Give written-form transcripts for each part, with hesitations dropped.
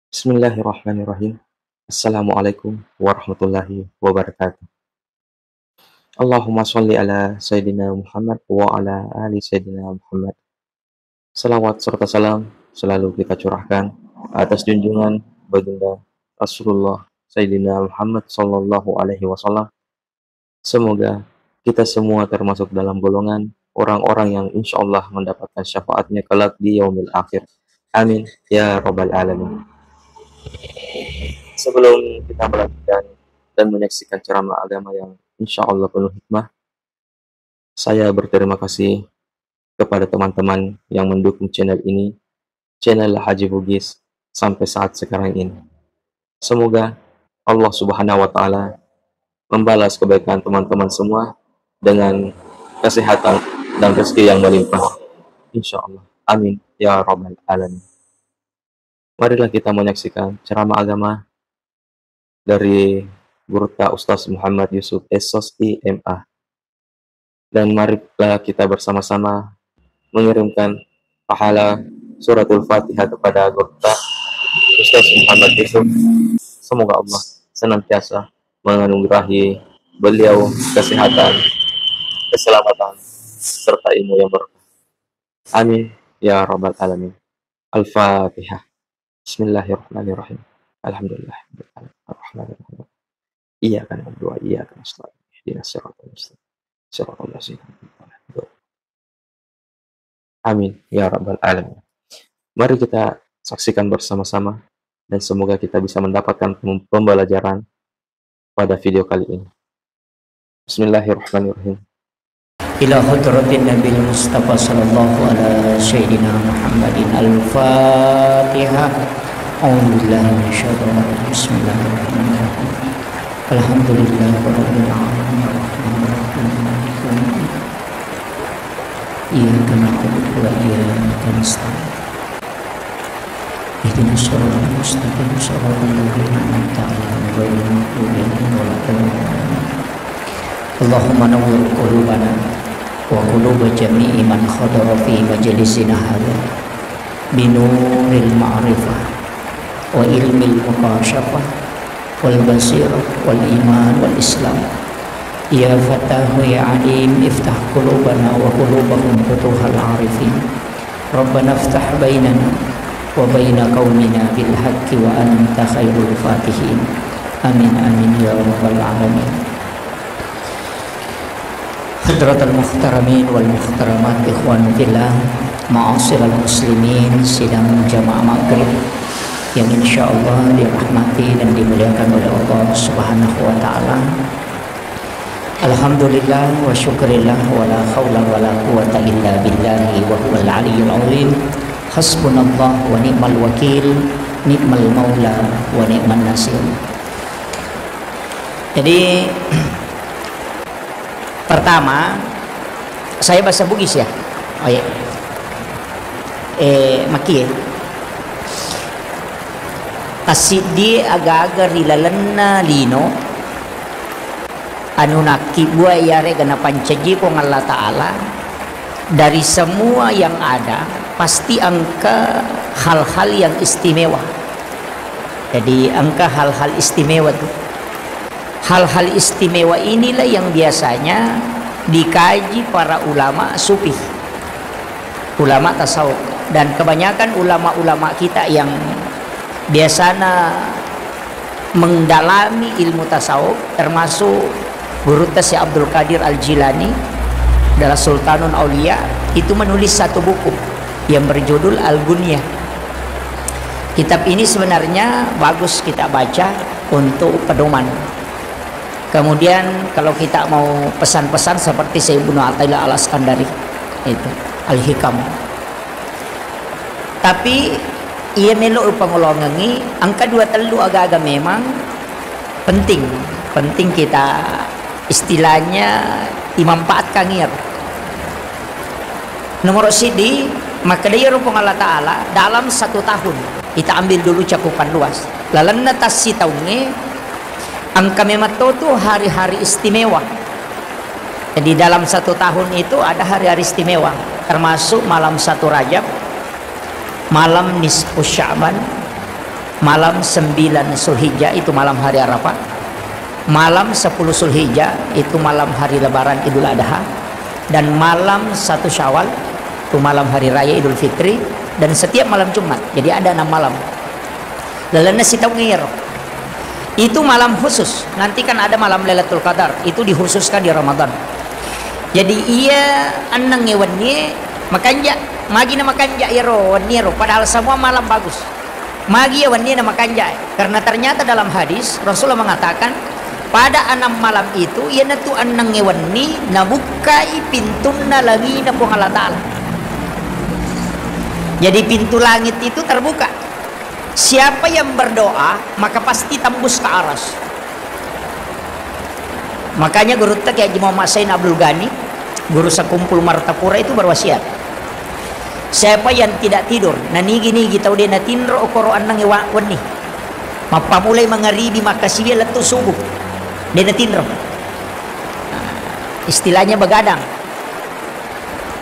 Bismillahirrahmanirrahim. Assalamualaikum warahmatullahi wabarakatuh. Allahumma sholli ala Sayyidina Muhammad wa ala ali Sayyidina Muhammad. Salawat serta salam selalu kita curahkan atas junjungan baginda Rasulullah Sayyidina Muhammad sallallahu alaihi wasallam. Semoga kita semua termasuk dalam golongan orang-orang yang insya Allah mendapatkan syafaatnya kelak di yaumil akhir. Amin ya rabbal alamin. Sebelum kita melanjutkan dan menyaksikan ceramah agama yang insya Allah penuh hikmah, saya berterima kasih kepada teman-teman yang mendukung channel ini, channel Haji Bugis, sampai saat sekarang ini. Semoga Allah Subhanahu wa Ta'ala membalas kebaikan teman-teman semua dengan kesehatan dan rezeki yang melimpah. Insya Allah. Amin. Ya Rabbal Alamin. Marilah kita menyaksikan ceramah agama dari Gurta Ustaz Muhammad Yusuf Esos IMA. Dan marilah kita bersama-sama mengirimkan pahala suratul Fatihah kepada Gurta Ustaz Muhammad Yusuf. Semoga Allah senantiasa menganugerahi beliau kesehatan, keselamatan, serta ilmu yang berkah. Amin. Ya Rabbal Alamin. Al-Fatihah. Bismillahirrahmanirrahim. Alhamdulillah. Ar-Rahmanirrahim. Iyyaka na'budu wa iyyaka nasta'in. Ihdinas siratal mustaqim. Siratal ladzina an'amta 'alaihim. Amin ya rabbal alamin. Mari kita saksikan bersama-sama dan semoga kita bisa mendapatkan pembelajaran pada video kali ini. Bismillahirrahmanirrahim. Ila hadratin Nabi Mustafa sallallahu ala sayyidina Muhammadin al-Fatihah. A'udzubillahi minasyaitonir rajim. Bismillahirrahmanirrahim. Alhamdulillahirabbil alamin arrahmanirrahim maliki yaumiddin. Iyyaka na'budu wa iyyaka nasta'in. Ihdinas siratal mustaqim siratal ladzina an'amta 'alaihim ghairil maghdubi 'alaihim waladdallin. Allahumma nawwir qulubana wa quluba jami'i man khadara fi majlisina hadha binuril ma'rifah wa ilmil mukasyafah wal basirah wal iman wal islam. Ya Fatahu ya Alim, iftah qulubana wa qulubahum futuhal arifin. Rabbana iftah bainana wa baina qaumina bil haqqi wa anta khairul fatihin. Amin amin ya rabbal alamin. Hadratul muhtaramin wal muhtaramat, ikhwan fillah, ma'asyiral muslimin, sidang jamaah maghrib yang insyaallah dirahmati dan dimuliakan oleh Allah Subhanahu wa taala. Alhamdulillah wa syukrillah wa la haula wa la quwata illa billahi wa huwal aliyyul azim. Hasbunallah wa ni'mal wakil, ni'mal maula wa ni'man nasir. Jadi pertama, saya bahasa Bugis ya. Oh ya. Maki ya. Tasidi agak-agak rilalanna lino. Anu naki buaya yare gana pancaji ko Allah Ta'ala. Dari semua yang ada, pasti angka hal-hal yang istimewa. Jadi angka hal-hal istimewa tuh. Hal-hal istimewa inilah yang biasanya dikaji para ulama sufi, ulama tasawuf, dan kebanyakan ulama-ulama kita yang biasanya mendalami ilmu tasawuf, termasuk Guru Syekh Abdul Qadir Al-Jilani adalah Sultanul Aulia, itu menulis satu buku yang berjudul Al-Gunyah. Kitab ini sebenarnya bagus kita baca untuk pedoman. Kemudian kalau kita mau pesan-pesan seperti Sayyidina Ibnu Athaillah Al-Iskandari itu Al-Hikam. Tapi ia melo pangolongangi angka 2 telu agak-agak memang penting kita istilahnya dimanfaatkan ngir. Nomor sidi maka dia rupang Allah Ta'ala dalam 1 tahun kita ambil dulu cakupan luas. Lalanna tasi taunge angka memato itu hari-hari istimewa. Jadi dalam 1 tahun itu ada hari-hari istimewa, termasuk malam 1 Rajab, malam nisfu Sya'ban, malam 9 Zulhijjah itu malam hari Arafah, malam 10 Zulhijjah itu malam hari Lebaran Idul Adha, dan malam 1 Syawal itu malam hari raya Idul Fitri, dan setiap malam Jumat. Jadi ada 6 malam. Lalana sitawngir itu malam khusus. Nanti kan ada malam Lailatul Qadar, itu dikhususkan di Ramadan. Jadi ia anang ngewenye makanja magi na makanja iro waniro, padahal semua malam bagus. Magi ya wannya nama kanjai, karena ternyata dalam hadis Rasulullah mengatakan pada 6 malam itu ia natu anang ngewani nabukai pintunna lagi na Allah Ta'ala. Jadi pintu langit itu terbuka. Siapa yang berdoa maka pasti tembus ke aras. Makanya guru tak Haji Muhammad Sain Abdul Ghani, guru sekumpul Martapura itu berwasiat, siapa yang tidak tidur nanigi-nigi tau dia natinro okoro anang wani mapa mulai mengaribi maka siya letu subuh dia natinro, istilahnya begadang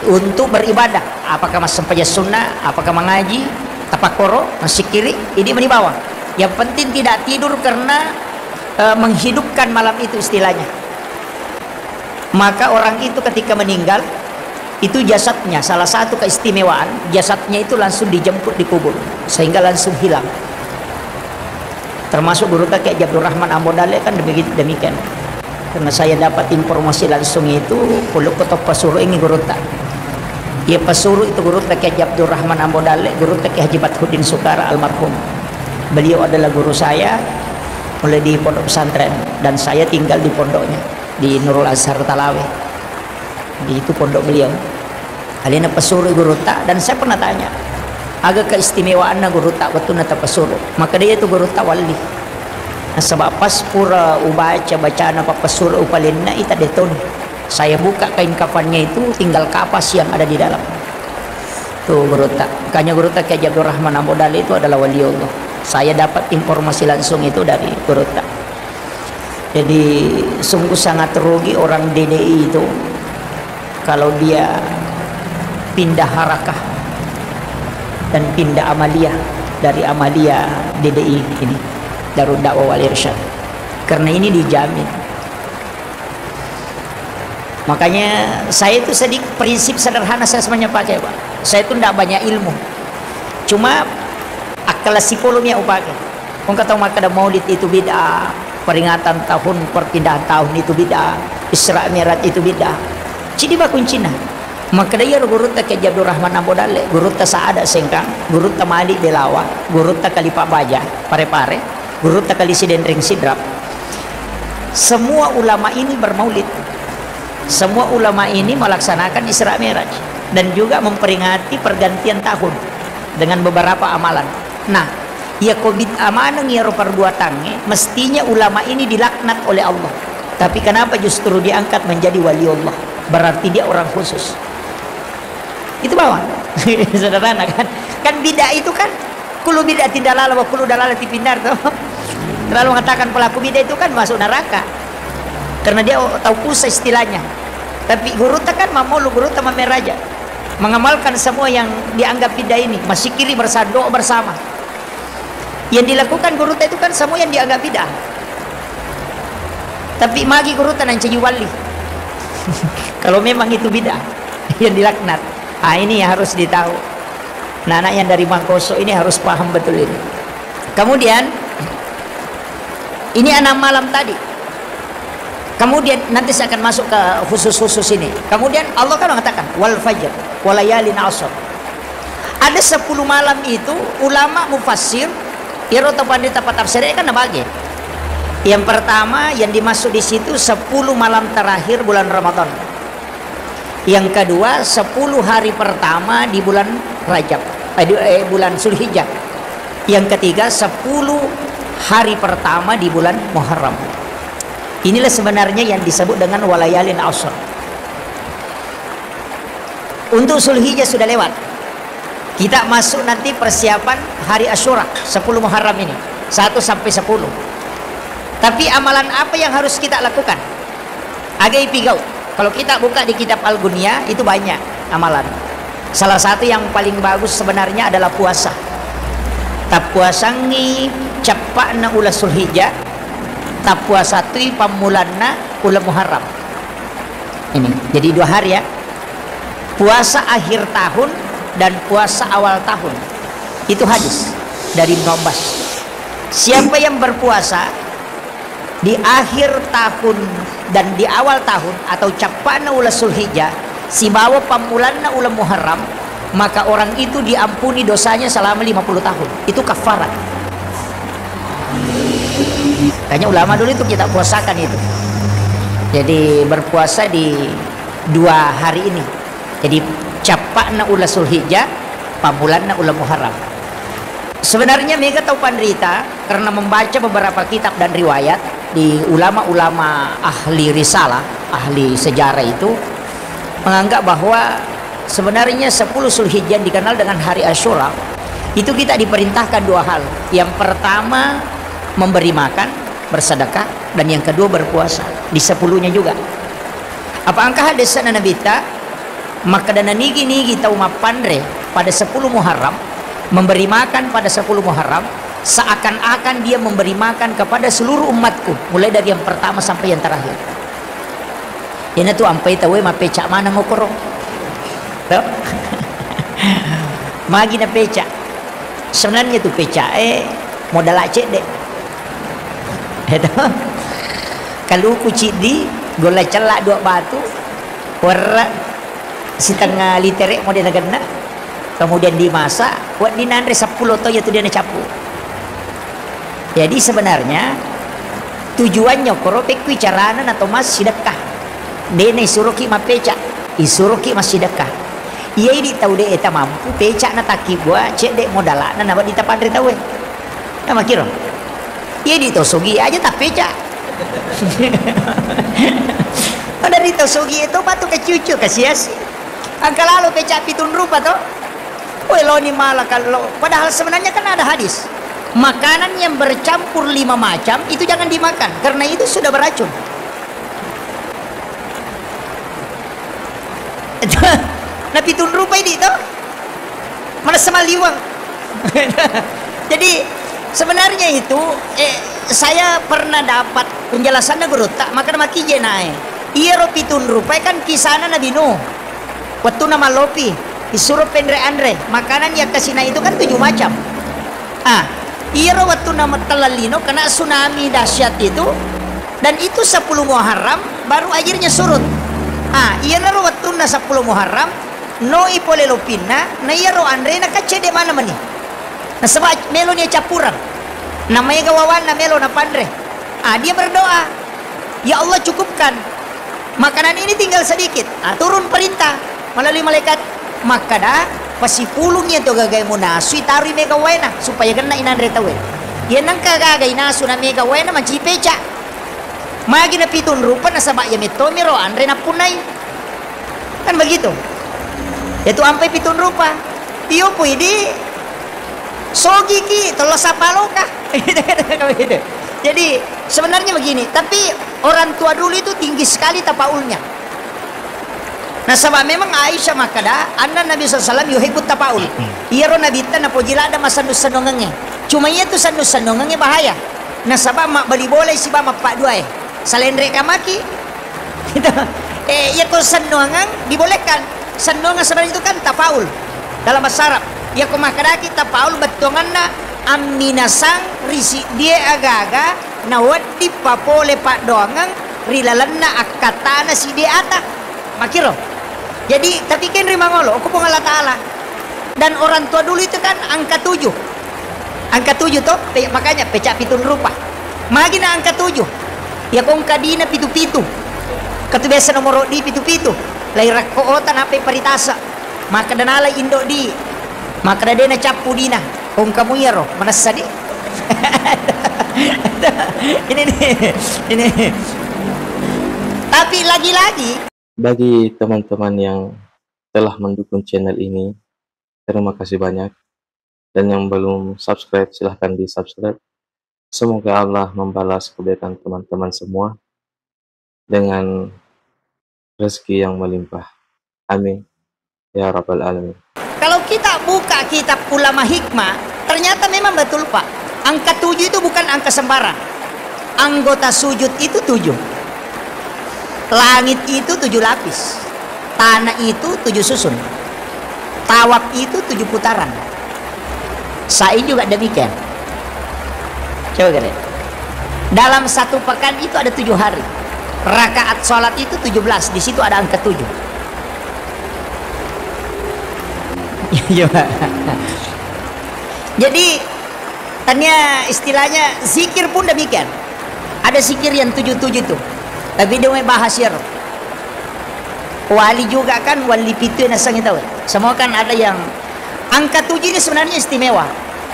untuk beribadah, apakah mas sampaya sunnah, apakah mengaji tapakoro masih kiri ini menibawa. Yang penting tidak tidur karena menghidupkan malam itu istilahnya. Maka orang itu ketika meninggal itu jasadnya, salah satu keistimewaan jasadnya itu langsung dijemput di kubur sehingga langsung hilang. Termasuk guru tak kayak Abdul Rahman Ambodale kan demikian. Karena saya dapat informasi langsung itu puluk kotok pasuru ini guru tak. Ya pasuru itu guru tak kayak Abdul Rahman Ambodale, guru tak kayak Haji Badhuddin Sukara almarhum. Beliau adalah guru saya mulai di pondok pesantren dan saya tinggal di pondoknya di Nurul Azhar Talawe. Di itu pondok beliau. Alina pesuru guru tak, dan saya pernah tanya agak keistimewaan guru tak waktu nata pesuru, maka dia itu guru tak wali. Nah, sebab pas pura ubaca bacaan apa pesuru upalinna ita deton. Saya buka kain kafannya itu tinggal kapas yang ada di dalam. Tuh guru tak. Makanya guru tak kayak Abdul Rahman Ambodali itu adalah wali Allah. Saya dapat informasi langsung itu dari guru tak. Jadi sungguh sangat rugi orang DDI itu kalau dia pindah harakah dan pindah amaliyah dari amaliyah DDI ini, Darul Dakwah wal Irsyad, karena ini dijamin. Makanya saya itu sedikit prinsip sederhana saya semuanya pakai, Pak. Saya itu tidak banyak ilmu, cuma akal psikologinya pakai. Kau tahu maka ada maulid itu bid'ah, peringatan tahun perpindahan tahun itu bid'ah, Isra Mi'raj itu bid'ah. Jadi bakun Cina. Maka dia guru tak kayak Abdul Rahman Ambodale, guru tak Saada Sengkang, guru tak Malik Delawa, guru tak kali Pak Baja, pare-pare, guru tak kali Sidendring Sidrap. Semua ulama ini bermaulid. Semua ulama ini melaksanakan Isra Mi'raj dan juga memperingati pergantian tahun dengan beberapa amalan. Nah, ya covid amanang ya perbuatannya mestinya ulama ini dilaknat oleh Allah. Tapi kenapa justru diangkat menjadi wali Allah? Berarti dia orang khusus. Itu bawah. Sederhana kan? Kan bid'ah itu kan kullu bid'atin dalalah wa kullu dalalati finnar tuh. Terlalu mengatakan pelaku bid'ah itu kan masuk neraka. Karena dia tahu pusat istilahnya. Tapi guru tak kan mamulu guru tak mameraja mengamalkan semua yang dianggap bid'ah ini, masih kiri bersandok bersama. Yang dilakukan guru tak itu kan semua yang dianggap bid'ah. Tapi magi guru tak nanti wali. Kalau memang itu bid'ah yang dilaknat. Ah, ini yang harus ditahu. Nah, anak yang dari Mangkoso ini harus paham betul ini. Kemudian ini 6 malam tadi. Kemudian nanti saya akan masuk ke khusus-khusus ini. Kemudian Allah kan mengatakan wal fajr walayalin ashr. Ada 10 malam itu ulama mufassir iro pandita tafsir kan bagi. Yang pertama yang dimaksud di situ 10 malam terakhir bulan Ramadan. Yang kedua 10 hari pertama di bulan Rajab, bulan Zulhijjah. Yang ketiga 10 hari pertama di bulan Muharram. Inilah sebenarnya yang disebut dengan walayalin ashr. Untuk Zulhijjah sudah lewat. Kita masuk nanti persiapan hari Asyura 10 Muharram ini 1 sampai 10. Tapi amalan apa yang harus kita lakukan? Agak ipigau. Kalau kita buka di kitab Al-Gunya itu banyak amalan. Salah satu yang paling bagus sebenarnya adalah puasa. tapuasangi cepat na ulah Zulhijjah, tapuasa tui pamulanna ulah Muharram. Ini jadi 2 hari ya, puasa akhir tahun dan puasa awal tahun. Itu hadis dari Ibnu Abbas. Siapa yang berpuasa di akhir tahun dan di awal tahun atau capana ulah Zulhijjah, si bawa pamulanna ulah Muharram, maka orang itu diampuni dosanya selama 50 tahun. Itu kafarat. Kayaknya ulama dulu itu kita puasakan itu. Jadi berpuasa di 2 hari ini. Jadi capana ulah Zulhijjah, pamulanna ulah Muharram. Sebenarnya mereka tahu penderita karena membaca beberapa kitab dan riwayat di ulama-ulama ahli risalah, ahli sejarah itu menganggap bahwa sebenarnya 10 Zulhijjah dikenal dengan hari Asyura. Itu kita diperintahkan 2 hal. Yang pertama memberi makan, bersedekah, dan yang kedua berpuasa di 10-nya juga. Apa angka hadis Nabi ta maka dana nigi tahu mapandre pada 10 Muharram, memberi makan pada 10 Muharram seakan-akan dia memberi makan kepada seluruh umatku, mulai dari yang pertama sampai yang terakhir. Ini tuh ampai tahu ma pecak mana ngokorong. Tuh. Magi na pecak. Sebenarnya tuh pecak modal aceh deh. Itu. Kalau kucing di gola celak 2 batu, warna setengah liter mau dia kena, kemudian dimasak, buat dinandre 10 to ya tuh dia capu. Jadi sebenarnya tujuannya koropek bicaranan atau mas sedekah. Dene suruh ki mapeca, isuruh ki mas sedekah. Iya ini tahu deh eta mampu pecak na taki buat cek dek modalana na di tapandre tahu. Nama kira. Iya di tosogi aja tak pecak. Pada di tosogi itu batu ke cucu ke sia-sia. Angka lalu pecak pitun rupa toh. Woi lo ni malah kalau padahal sebenarnya kan ada hadis. Makanan yang bercampur 5 macam itu jangan dimakan karena itu sudah beracun. Nah pitun rupa ini toh. Mana semaliwang. Jadi sebenarnya itu saya pernah dapat penjelasannya guru tak makan maki jenai. Iya ro pitun rupa kan kisana Nabi Nuh. Waktu nama lopi disuruh pendre andre makanan yang kesina itu kan 7 macam. Iya waktu nama telalino kena tsunami dahsyat itu dan itu 10 Muharram baru akhirnya surut. Iya waktu na 10 Muharram no ipole lopina na iya andre na kacede mana mani. Nah sebab melo dia capuran. Namanya gawawan na melo na pandre. Dia berdoa, ya Allah cukupkan. Makanan ini tinggal sedikit. Turun perintah melalui malaikat. Maka dah pasti pulungnya tu gagay mo nasu itaruh mega wena supaya kena inandre tawe. Yan ang kagagay nasu na mega wena mancipeca. Magi na pitun rupa na sabak ya metomiro andre na punay. Kan begitu. Itu ampai pitun rupa. Iyo pwede sogi ki tolo sapaloka. Jadi sebenarnya begini, tapi orang tua dulu itu tinggi sekali tapaulnya. Nah sebab memang Aisyah makada anda Nabi SAW yuhibut tapaul. Iya ro Nabi ta na pojila ada masanus sanongange. Cuma iya tu sanus sanongange bahaya. Nah sebab mak beli boleh si ba mak pak dua salendre kamaki. Gitu. Iya tu sanongang dibolehkan. Sanongang sebenarnya itu kan tapaul dalam bahasa Arab. Ya kumakada kita tapaul betongan na aminasang risi dia aga-aga na wadi papole pak doangang rilalan na akatana si dia ata. Makiro. Jadi tapi kan rimangolo aku pun Allah Ta'ala. Dan orang tua dulu itu kan angka 7. Angka 7 toh makanya pecak pitun rupa. Magi na angka 7. Ya kong kadina pitu-pitu. Katu biasa nomor di pitu-pitu. Lai rakootan apa paritasa. Maka danala indo di. Maka dana capu dina. Kong kamu ya roh mana sadi. Ini. Tapi lagi-lagi Bagi teman-teman yang telah mendukung channel ini, terima kasih banyak. Dan yang belum subscribe, silahkan di subscribe. Semoga Allah membalas kebaikan teman-teman semua dengan rezeki yang melimpah. Amin. Ya Rabbal Alamin. kalau kita buka kitab ulama hikmah, Ternyata memang betul Pak, angka 7 itu bukan angka sembarang. Anggota sujud itu 7. Langit itu 7 lapis. Tanah itu 7 susun. Tawaf itu 7 putaran. Sa'i juga demikian. Coba kira. Dalam satu pekan itu ada 7 hari. Rakaat sholat itu 17. Di situ ada angka 7. Jadi tanya istilahnya zikir pun demikian. Ada zikir yang 7-7 itu. Tapi dia bahas ya. Wali juga kan, wali pitu yang asang itu. Semua kan ada yang angka 7 ini sebenarnya istimewa.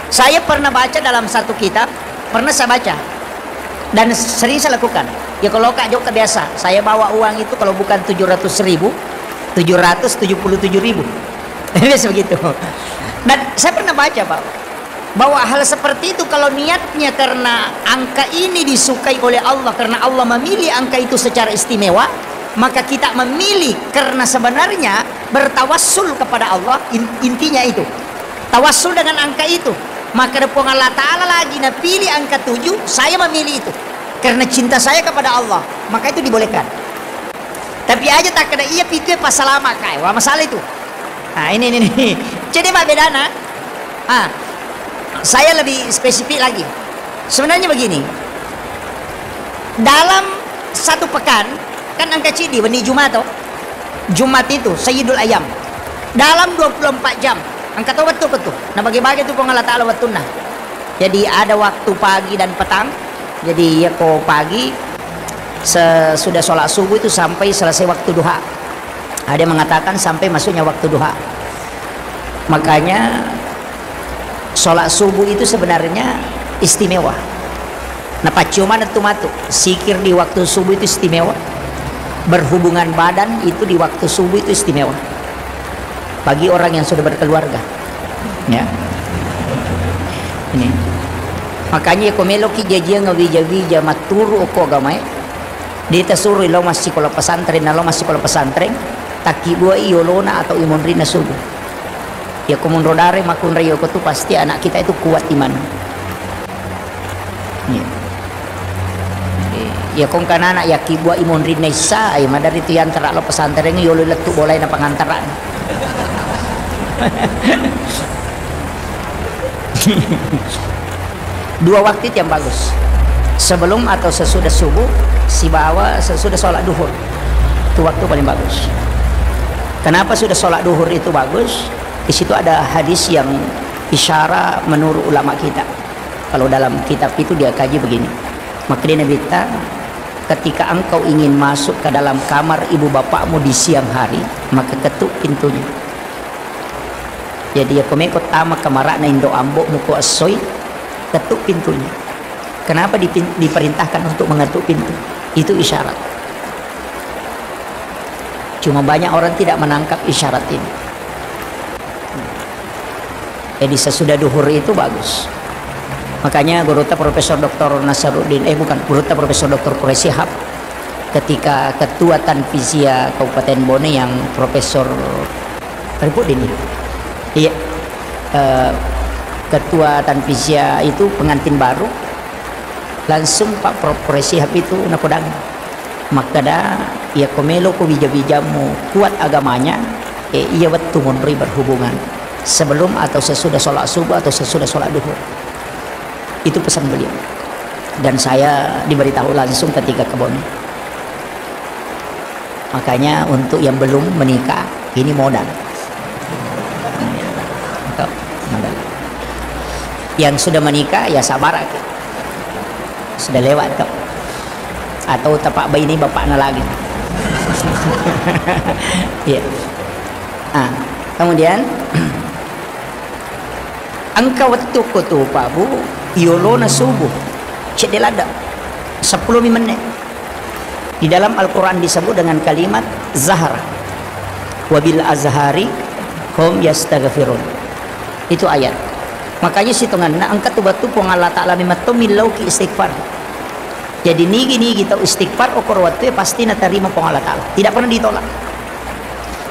Saya pernah baca dalam satu kitab, pernah saya baca dan sering saya lakukan. Ya kalau Kak Joka biasa, saya bawa uang itu kalau bukan 700.000, 777.000. Biasa begitu. Dan saya pernah baca Pak, bahwa hal seperti itu kalau niatnya karena angka ini disukai oleh Allah, karena Allah memilih angka itu secara istimewa, maka kita memilih karena sebenarnya bertawassul kepada Allah. Intinya itu tawassul dengan angka itu. Maka depan Allah Ta'ala lagi pilih angka 7, saya memilih itu karena cinta saya kepada Allah, maka itu dibolehkan. Tapi aja tak kena iya pitu pas lama kayak wah masalah itu. Nah ini jadi Pak bedana. Saya lebih spesifik lagi. Sebenarnya begini, dalam satu pekan kan angka cidi benih Jumat toh. Jumat itu Sayyidul Ayam. Dalam 24 jam angka tahu betul. Nah bagi-bagi itu Allah Ta'ala wattunah. Jadi ada waktu pagi dan petang. Jadi ya kok pagi sesudah sholat subuh itu sampai selesai waktu duha. Ada yang mengatakan sampai masuknya waktu duha. Makanya sholat subuh itu sebenarnya istimewa. Nah paciuman itu matu sikir di waktu subuh itu istimewa. Berhubungan badan itu di waktu subuh itu istimewa bagi orang yang sudah berkeluarga, ya. Ini makanya komeloki jajia ngawija-wija maturu oko gamai dia suruh lo masih sekolah pesantren taki buah iolona atau imonrina subuh ya komun rodare makun rayo tu pasti anak kita itu kuat iman, ya. Ya kong kanana ya kibua imonrina isa ay madar itu yang terak lo pesantren yolo letu boleh na pangantaran. Dua waktu yang bagus, sebelum atau sesudah subuh, si bawa sesudah sholat duhur, itu waktu paling bagus. Kenapa sudah sholat duhur itu bagus? Di situ ada hadis yang isyarat menurut ulama kita. Kalau dalam kitab itu dia kaji begini, maka dia berita ketika engkau ingin masuk ke dalam kamar ibu bapakmu di siang hari, maka ketuk pintunya. Jadi ya komeko tama kamarak na indo ambok muko asoy, ketuk pintunya. Kenapa diperintahkan untuk mengetuk pintu? Itu isyarat. Cuma banyak orang tidak menangkap isyarat ini. Jadi sesudah duhur itu bagus. Makanya Guruta Profesor Dr. Nasaruddin, Guruta Profesor Dr. Quraisy Shihab ketika Ketua Tanfizia Kabupaten Bone yang Profesor Ribuddin ya. Iya, Ketua Tanfizia itu pengantin baru, langsung Pak Prof. Quraisy Shihab itu napodang makada ia komelo ko bija-bijamu kuat agamanya, ia betul memberi berhubungan sebelum atau sesudah sholat subuh atau sesudah sholat duhur. Itu pesan beliau dan saya diberitahu langsung ketika ke Bone. Makanya untuk yang belum menikah ini modal. Yang sudah menikah ya sabar aja, sudah lewat kok. Atau tapak bayi ini bapaknya lagi. Ya. Kemudian angka waktu kutu Pak Bu iolona subuh cedelada 10 menit. Di dalam Al-Quran disebut dengan kalimat zahar, wabil azhari hum yastaghfirun. Itu ayat. Makanya hitungan na angkat batu pong Allah Ta'ala mimatumillau ki istighfar. Jadi nigi kita istighfar okor waktu pasti na terima pong Allah Ta'ala, tidak pernah ditolak.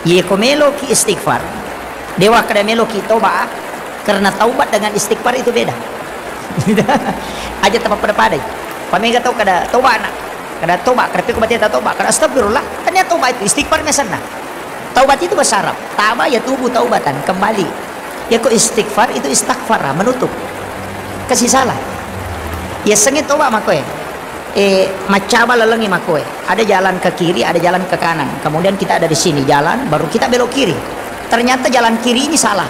Ye komelo ki istighfar dewa kada melo ki toba Karena taubat dengan istighfar itu beda. Aja tempat pada padai. Pamega tahu kada taubat nak. Kada taubat, kada pikir batin taubat, kada astagfirullah. Kan ya taubat itu istighfarnya sana. Taubat itu bahasa Arab. Taba ya tubuh taubatan, kembali. Ya kok istighfar itu istighfara, menutup. Kasih salah. Ya sengit taubat makoy. Macaba lelengi makoy. Ada jalan ke kiri, ada jalan ke kanan. Kemudian kita ada di sini jalan, baru kita belok kiri. Ternyata jalan kiri ini salah.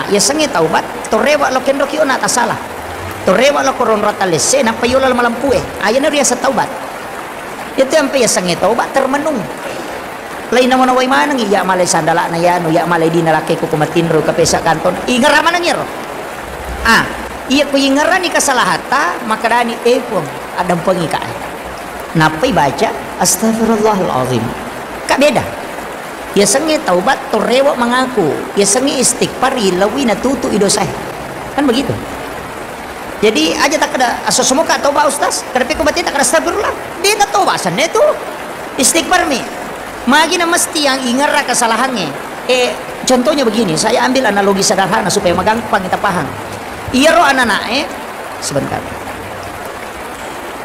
Ya sengit taubat. Torewa lo kendro kio nata salah. Torewa lo koron rata lese, napa yola malampue. Ayan na riasa taubat. Itu yang ya sengit taubat termenung. Lain naman away manang iya malay sandala na yan, iya malay di nalaki ko kumatinro kapesa kanton. Ingaraman na ngiro. Iya ko ingaran ni kasalahata, makadani pong adang pengikaan. Napay baca astaghfirullahalazim. Kak beda. Ya sengit taubat torewa mengaku. Ya sengit istighfar ilawi natutu idosay. Kan begitu. Jadi aja tak ada aso semua kak taubat ustaz. Karena ko batin tak ada astagfirullah. Dia tak taubat sana itu istighfar mi. Magi na mesti yang ingat kesalahannya. Contohnya begini, saya ambil analogi sederhana supaya magampang kita paham. Iya roh anak-anak sebentar.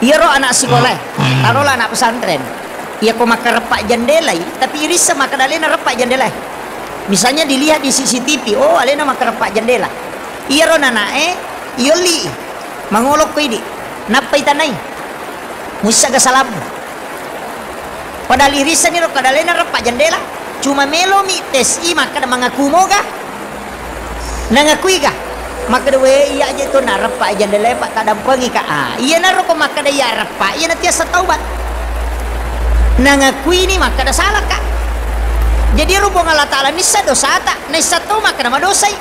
Iya roh anak sekolah, taruhlah anak pesantren. Iya kok maka repak jendela, tapi iris sama kadalena repak jendela. Misalnya dilihat di CCTV, oh alena maka repak jendela. Iya roh anak yoli mangolok ko ini, napay tanay, musa gasalamu. Padahal irisan niro kadalena repak jendela, cuma melo mi tes maka mengaku moga, nangakui ka. Maka dewe iya aja itu narapa aja ndelay pak tadam pangi ka iya naro ko maka da iya rapa iya nanti asa taubat nangakui ini maka da salah ka jadi rupong Allah Ta'ala nisa dosa tak nisa tau maka nama dosai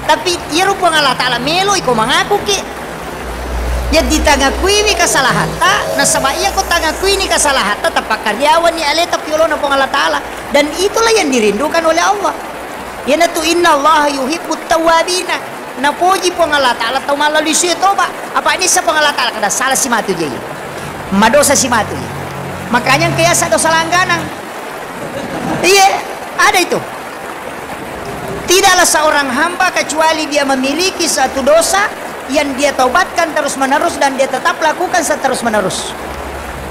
tapi iya rupong Allah Ta'ala melo iko mengaku ki jadi tangakui ini kesalahan tak nasaba iya ko tangakui ini kesalahan tak tapak karyawan ni ale tapi Allah napong Allah Ta'ala dan itulah yang dirindukan oleh Allah ya natu inna Allah yuhibbut tawabina napuji pong Allah Ta'ala tau malalui siya toba apa ini sa pong Allah Ta'ala kada salah si matu jaya madosa si matu makanya kaya sa dosa langganang iya ada itu tidaklah seorang hamba kecuali dia memiliki satu dosa yang dia taubatkan terus menerus dan dia tetap lakukan terus menerus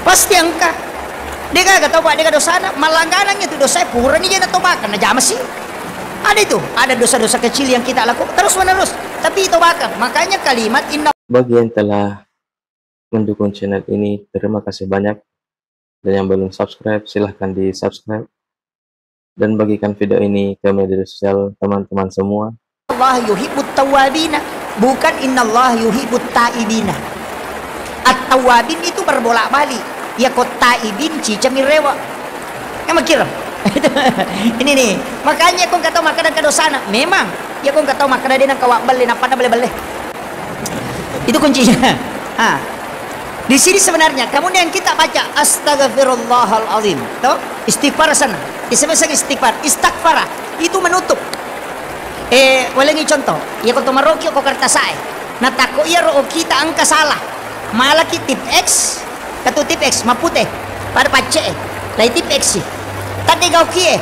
pasti angka dia kagak taubat dia dosa malangganang itu dosa pura ni dia na taubatkan na jama sih ada itu, ada dosa-dosa kecil yang kita lakukan terus menerus, tapi itu bakal. Makanya kalimat inna. Bagi yang telah mendukung channel ini, terima kasih banyak. Dan yang belum subscribe, silahkan di subscribe. Dan bagikan video ini ke media sosial teman-teman semua. Allah yuhibbut tawabina, bukan inna Allah yuhibbut taibina. At-tawabin itu berbolak-balik. Ya kok taibin cicamirewa. Yang makira. Ini nih makanya kong kata makanan kadosana memang ya kong kata makanan dia nak kawak beli nak pada beli itu kuncinya di sini sebenarnya kemudian kita baca astaghfirullahalazim toh istighfar sana disebut istighfar istighfara itu menutup walengi contoh ya kong tomarokyo ko kartasae natako iya ro kita angka salah malaki tip X katu tip X mapute pada pace lai tip X sih tadi kau kie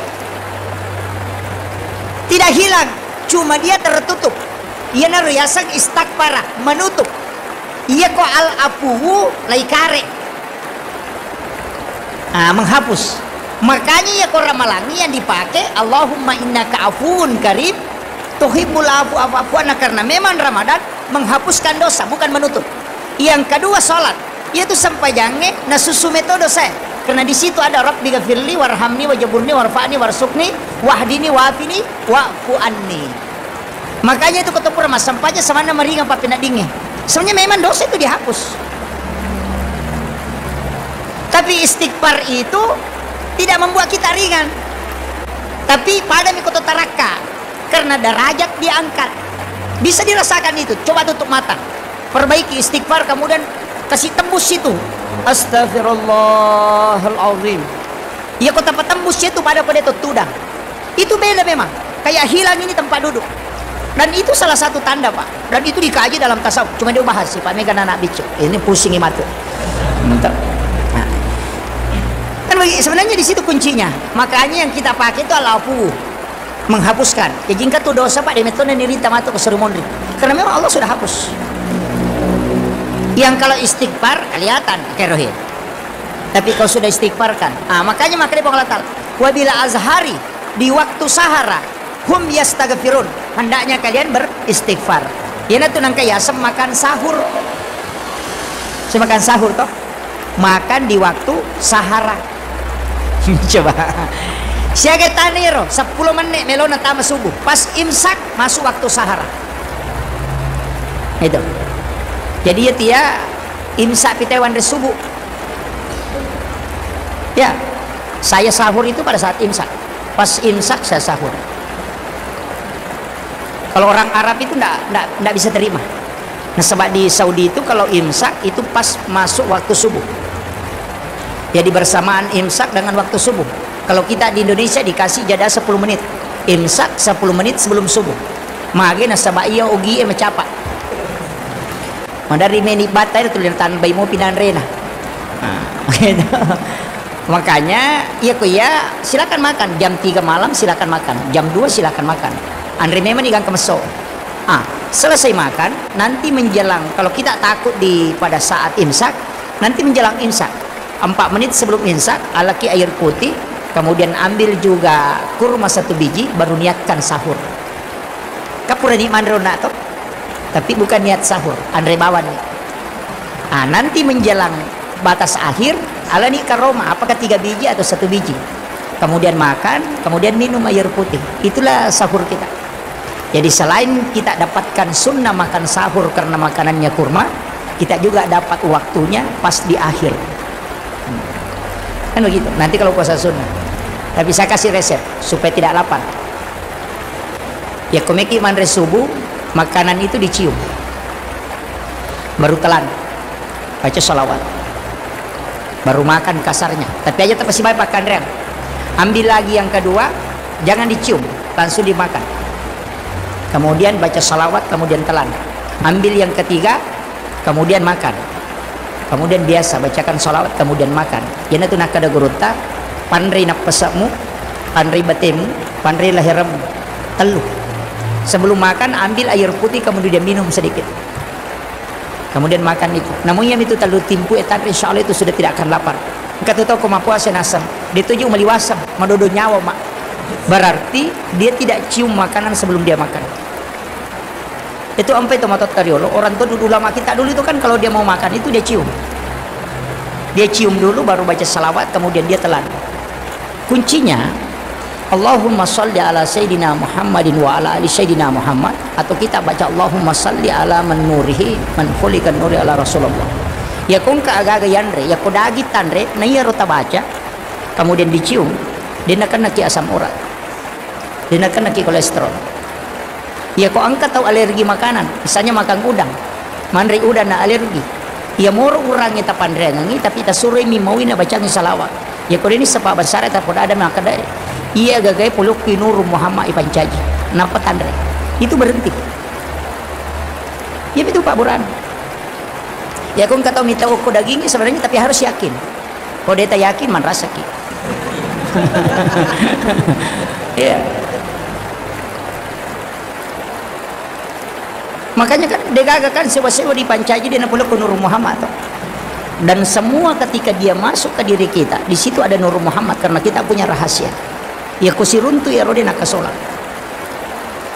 tidak hilang cuma dia tertutup ia naruyasang istighfar menutup ia ko al apuhu lai kare menghapus makanya ya ko ramalangi yang dipakai Allahumma innaka afuun karim tuhibbul afwa karena memang Ramadan menghapuskan dosa bukan menutup yang kedua salat yaitu sampai jange nasusu metode saya karena di situ ada Rabbi ghafirli warhamni wajburni warfa'ni warsukni wahdini wafini wa'fu anni. Makanya itu ketemu mas sampainya sama nama ringan papi nak dingin. Sebenarnya memang dosa itu dihapus. Tapi istighfar itu tidak membuat kita ringan. Tapi pada mikoto taraka karena derajat diangkat. Bisa dirasakan itu. Coba tutup mata. Perbaiki istighfar kemudian kasih tembus itu. Astaghfirullahalazim. Ya kota petembus itu pada itu tudang. Itu beda memang. Kayak hilang ini tempat duduk. Dan itu salah satu tanda pak. Dan itu dikaji dalam tasawuf. Cuma dia bahas sih pak Mega anak bicu. Ini pusing mata. Mantap. Nah. Kan sebenarnya di situ kuncinya. Makanya yang kita pakai itu al-afu. menghapuskan. Ya jingka tu dosa Pak demetone nirita mato ke serumondri. Karena memang Allah sudah hapus. Yang kalau istighfar kelihatan kerohin. Tapi kalau sudah istighfarkan, makanya dia Allah Ta'ala, wabila azhari, di waktu sahara, hum yastaghfirun, hendaknya kalian beristighfar. Yana tu nangka yasem makan sahur. Saya makan sahur toh, makan di waktu sahara. Coba siaga tanero 10 menit melona tama subuh, pas imsak masuk waktu sahara. Itu jadi ya tia imsak pitawan dari subuh ya. Saya sahur itu pada saat imsak, pas imsak saya sahur. Kalau orang Arab itu enggak bisa terima. Nah sebab di Saudi itu kalau imsak itu pas masuk waktu subuh, jadi bersamaan imsak dengan waktu subuh. Kalau kita di Indonesia dikasih jeda 10 menit, imsak 10 menit sebelum subuh. Mage nasaba iya ugi mecapak. Mandari meni batai itu lihat bayi mau pindahan rena. Gitu. Makanya ya silakan makan jam 3 malam, silakan makan jam 2, silakan makan. Andre memang ikan kemeso. Selesai makan nanti menjelang, kalau kita takut pada saat imsak, nanti menjelang imsak 4 menit sebelum imsak alaki air putih, kemudian ambil juga kurma 1 biji, baru niatkan sahur. Kapura ni mandrona toh, tapi bukan niat sahur, Andre bawa nih. Nanti menjelang batas akhir ala nih karoma, apakah 3 biji atau 1 biji, kemudian makan, kemudian minum air putih. Itulah sahur kita. Jadi selain kita dapatkan sunnah makan sahur karena makanannya kurma, kita juga dapat waktunya pas di akhir. Kan begitu. Nanti kalau puasa sunnah. Tapi saya kasih resep supaya tidak lapar. Ya komeki mandre subuh, makanan itu dicium. Baru telan. Baca sholawat. Baru makan kasarnya. Tapi aja terpasi baik pakan rem. Ambil lagi yang kedua, jangan dicium, langsung dimakan. Kemudian baca salawat, kemudian telan. Ambil yang ketiga, kemudian makan. Kemudian biasa bacakan salawat, kemudian makan. Yana tu nak kada gurunta, pandri nak pesakmu, pandri batemu, pandri lahiramu, teluh. Sebelum makan ambil air putih, kemudian minum sedikit. Kemudian makan itu. Namun yang itu teluh timpu etan, insyaallah itu sudah tidak akan lapar. Kata tahu kau puasa nasam, dia tujuh meliwasam, madodo nyawa mak. Berarti dia tidak cium makanan sebelum dia makan. Itu sampai itu matot kariolo. Orang tua dulu lama kita dulu itu kan kalau dia mau makan itu dia cium. Dia cium dulu baru baca salawat, kemudian dia telan. Kuncinya Allahumma salli ala Sayyidina Muhammadin wa ala ali Sayyidina Muhammad, atau kita baca Allahumma salli ala man nurihi man khuliqan nuri ala Rasulullah. Ya kung kaaga yanre, ya kodagi tanre, na iya rota baca, kemudian dicium, dia nak naki asam urat, dia nak naki kolesterol. Ya kok angkat tahu alergi makanan, misalnya makan udang, mandri udang na alergi. Ya moro urang kita pandrengangi, tapi kita suruh mimauin na bacaan salawat. Ya kok ini sepak besar tak pada ada maka dari. Iya gagai puluk kinur Muhammad ipancaji, napa tandre? Itu berhenti. Ya itu Pak Buran. Ya kau kata minta ukur dagingnya sebenarnya, tapi harus yakin. Kalau dia tak yakin, man rasa ki. Ya. Makanya kan degaga kan sewa-sewa dipancaji dia napuluk ke Nur Muhammad. Dan semua ketika dia masuk ke diri kita, di situ ada Nur Muhammad karena kita punya rahasia. Ya kusiruntu ya rode nak solat.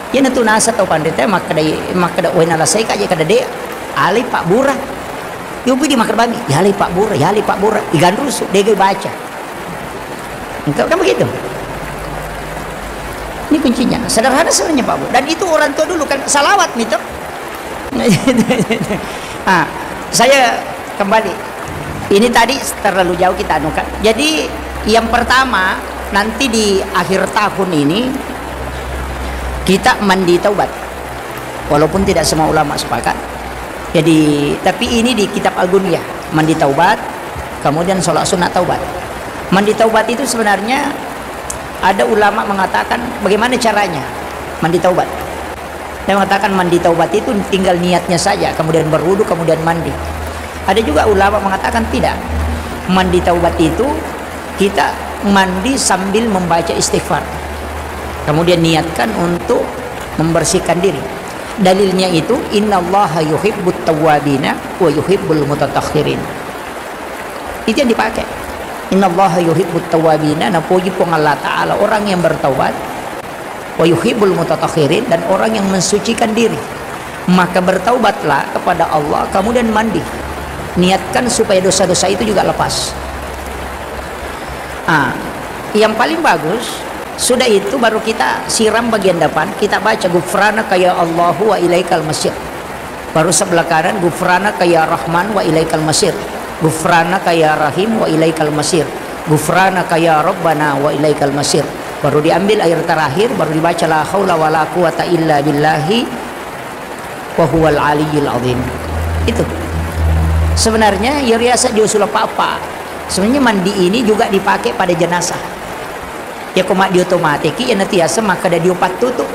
Ya natu nasa tau pandita makada wena lasai kaje kada de ali Pak Bura. Yo di makar babi, ya ali Pak Bura, ya ali Pak Bura. Igan rusuh dege baca. Engkau kan begitu. Ini kuncinya. Sederhana sebenarnya Pak Bura. Dan itu orang tua dulu kan salawat gitu. Saya kembali. Ini tadi terlalu jauh kita anukan. Jadi yang pertama nanti di akhir tahun ini kita mandi taubat. Walaupun tidak semua ulama sepakat. Jadi tapi ini di kitab Al-Gunyah, mandi taubat, kemudian sholat sunat taubat. Mandi taubat itu sebenarnya ada ulama mengatakan bagaimana caranya mandi taubat. Dia mengatakan mandi taubat itu tinggal niatnya saja, kemudian berwudu, kemudian mandi. Ada juga ulama mengatakan tidak. Mandi taubat itu kita mandi sambil membaca istighfar. Kemudian niatkan untuk membersihkan diri. Dalilnya itu innallaha yuhibbut tawwabina wa yuhibbul mutatahhirin. Itu yang dipakai. Innallaha yuhibbut tawwabina, na puji pun Allah Ta'ala orang yang bertaubat, wa yuhibbul mutatahhirin, dan orang yang mensucikan diri. Maka bertaubatlah kepada Allah, kemudian mandi. Niatkan supaya dosa-dosa itu juga lepas. Yang paling bagus, sudah itu baru kita siram bagian depan, kita baca Ghufranaka ya Allahu wa ilaikal masir. Baru sebelah kanan Ghufranaka ya Rahman wa ilaikal masir. Ghufranaka ya Rahim wa ilaikal masir. Ghufranaka ya Rabbana wa ilaikal masir. Baru diambil air terakhir, baru dibaca la haula wala quwata illa billahi wa huwal aliyyil azim. Itu sebenarnya ya riasa diusul apa-apa. Sebenarnya mandi ini juga dipakai pada jenazah. Ya koma di otomatiki ya nanti asa maka ada diopat tutup.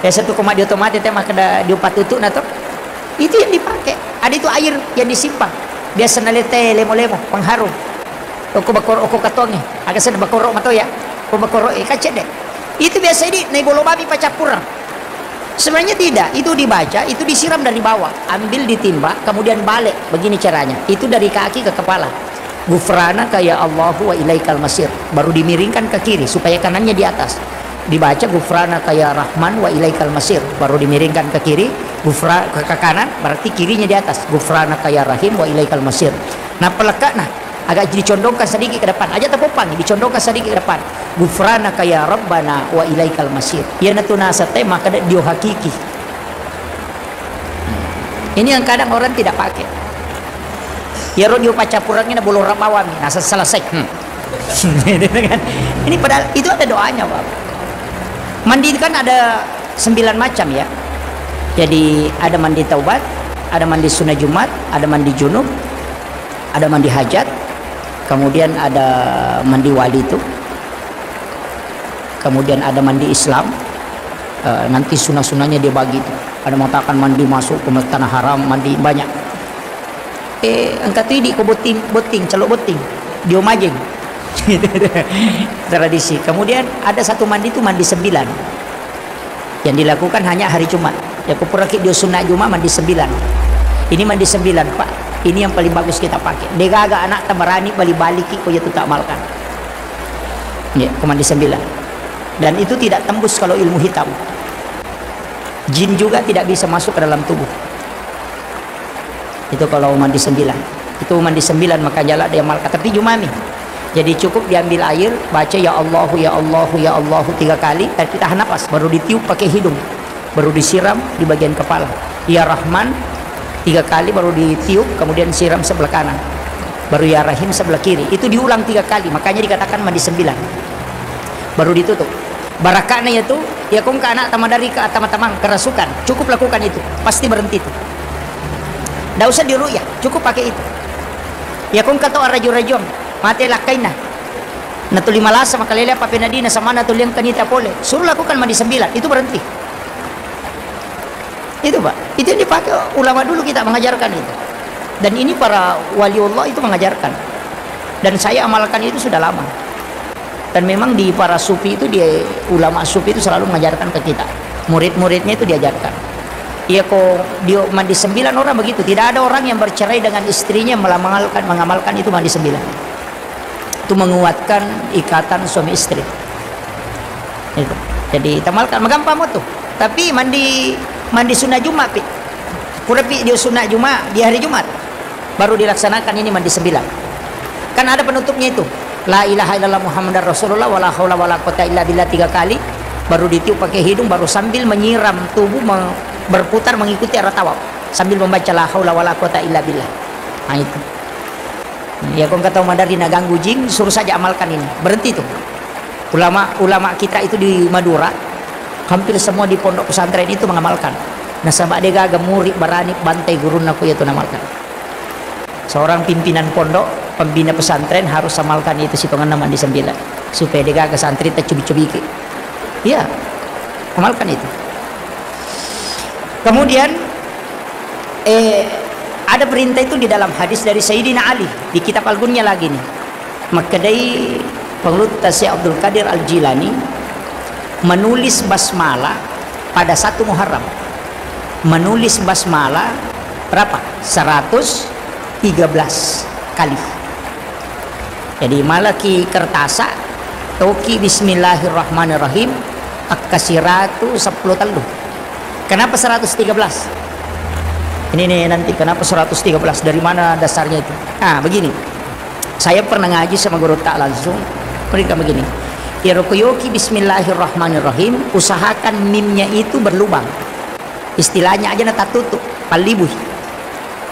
Ya satu koma di otomatis teh maka ada diopat tutup nato. Itu yang dipakai. Ada itu air yang disimpan. Biasa nalete lemo-lemo pengharum. Oku bakor oku katonge. Agak sana bakoro mato ya. Oku bakoro kacet deh. Itu biasa ini naik bolo babi pacapurang. Sebenarnya tidak, itu dibaca, itu disiram dari bawah, ambil ditimba, kemudian balik. Begini caranya, itu dari kaki ke kepala. Ghufranaka ya Allahu wa ilaikal masir. Baru dimiringkan ke kiri supaya kanannya di atas. Dibaca Ghufranaka ya Rahman wa ilaikal masir. Baru dimiringkan ke kiri, ke kanan, berarti kirinya di atas. Ghufranaka ya Rahim wa ilaikal masir. Nah pelekat agak dicondongkan sedikit ke depan. Aja tepupang, dicondongkan sedikit ke depan. Ghufranaka ya Rabbana wa ilaikal masir. Ya natuna sate maka dia hakiki. Ini yang kadang orang tidak pakai. Ya rodio pacapurangnya bolo rapawami. Nah selesai. Ini padahal itu ada doanya, Pak. Mandi kan ada 9 macam ya. Jadi ada mandi taubat, ada mandi sunnah Jumat, ada mandi junub, ada mandi hajat, kemudian ada mandi wali itu, kemudian ada mandi Islam. Nanti sunnah-sunnahnya dia bagi itu. Ada mengatakan mandi masuk ke tanah haram, mandi banyak. Angkat ini ko boting, celok boting, dia majeng. Tradisi. Kemudian ada satu mandi itu mandi 9 yang dilakukan hanya hari Jumat. Ya kupurakit dia sunnah Jumat mandi 9. Ini mandi 9 Pak. Ini yang paling bagus kita pakai. Dega agak anak tamarani balik-balik ko ya tak malkan. Ya, mandi 9. Dan itu tidak tembus kalau ilmu hitam. Jin juga tidak bisa masuk ke dalam tubuh. Itu kalau mandi 9. Itu mandi 9 maka jala dia malkan. Tapi Jumami. Jadi cukup diambil air, baca ya Allahu ya Allahu ya Allahu 3 kali, dan kita napas, baru ditiup pakai hidung, baru disiram di bagian kepala. Ya Rahman 3 kali baru ditiup, kemudian siram sebelah kanan. Baru ya Rahim sebelah kiri. Itu diulang 3 kali, makanya dikatakan mandi 9. Baru ditutup. Barakahnya itu ya kong ke anak tamadari ke tamang kerasukan. Cukup lakukan itu, pasti berhenti itu. Tidak usah diruyah, cukup pakai itu. Ya kong kata rajul-rajul mati lakaina natuli malasa makalele apa penadina sama natuli yang kanita pole, suruh lakukan mandi 9, itu berhenti. Itu Pak, itu yang dipakai ulama dulu, kita mengajarkan itu. Dan ini para waliullah itu mengajarkan, dan saya amalkan itu sudah lama. Dan memang di para sufi itu, dia ulama sufi itu selalu mengajarkan ke kita, murid-muridnya itu diajarkan. Ya kok dia mandi 9 orang begitu. Tidak ada orang yang bercerai dengan istrinya mengamalkan itu mandi 9. Itu menguatkan ikatan suami istri. Itu. Jadi tamalkan magampang mo tuh. Tapi mandi sunnah Jumat pi. Purapi dia sunnah Jumat di hari Jumat. Baru dilaksanakan ini mandi 9. Kan ada penutupnya itu. La ilaha illallah Muhammadar Rasulullah wala haula wala quwata illa billah 3 kali. Baru ditiup pakai hidung, baru sambil menyiram tubuh berputar mengikuti arah tawaf sambil membaca la haula wala quwata illa billah. Nah itu. Ya kong kata madari na ganggu jing, suruh saja amalkan ini. Berhenti tuh. Ulama kita itu di Madura, hampir semua di pondok pesantren itu mengamalkan. Nah sama dega murid barani bantai gurun aku itu namalkan. Seorang pimpinan pondok, pembina pesantren harus amalkan itu sitongan nama di 9 supaya dega ke santri tak cubi-cubi. Ya, amalkan itu. Kemudian ada perintah itu di dalam hadis dari Sayyidina Ali di kitab Al-Gunya lagi nih. Maka dari pengelut Syekh Abdul Qadir Al-Jilani menulis basmalah pada 1 Muharram. Menulis basmalah berapa? 113 kali. Jadi malaki kertasa toki bismillahirrahmanirrahim akkasiratu 10 talu. Kenapa 113? Ini nih nanti kenapa 113, dari mana dasarnya itu? Begini. Saya pernah ngaji sama guru tak langsung. Mereka begini. Irokoyoki bismillahirrahmanirrahim, usahakan mimnya itu berlubang. Istilahnya aja nata tutup, palibuh.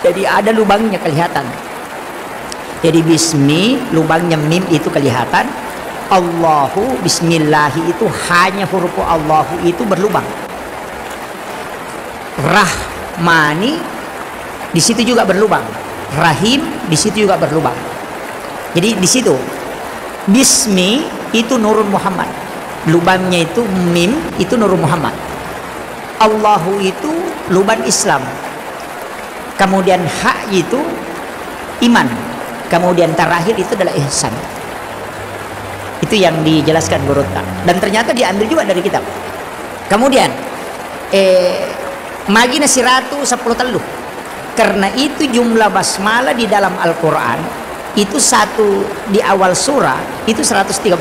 Jadi ada lubangnya kelihatan. Jadi bismi, lubangnya mim itu kelihatan. Allahu, bismillahi itu hanya huruf Allahu itu berlubang. Rahmani di situ juga berlubang. Rahim di situ juga berlubang. Jadi di situ bismi itu Nurun Muhammad, lubangnya itu mim itu Nurun Muhammad. Allahu itu lubang Islam, kemudian ha itu iman, kemudian terakhir itu adalah ihsan. Itu yang dijelaskan guru tak, dan ternyata diambil juga dari kitab. Kemudian magi nasiratu 10 teluh, karena itu jumlah basmalah di dalam Al-Quran itu satu di awal surah itu 113.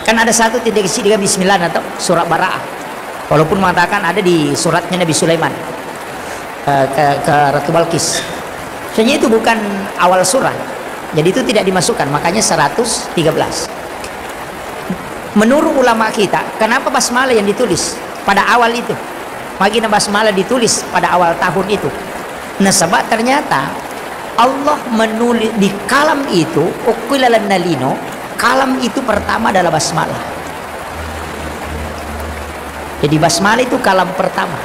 Kan ada satu tidak isi dengan bismillah atau surah Bara'ah. Walaupun mengatakan ada di suratnya Nabi Sulaiman ke Ratu Balkis. Sebenarnya itu bukan awal surah. Jadi itu tidak dimasukkan, makanya 113. Menurut ulama kita, kenapa basmalah yang ditulis pada awal itu? Magina basmalah ditulis pada awal tahun itu. Nah, sebab ternyata Allah menulis di kalam itu, uqilalan nalino, kalam itu pertama adalah basmalah. Jadi basmalah itu kalam pertama.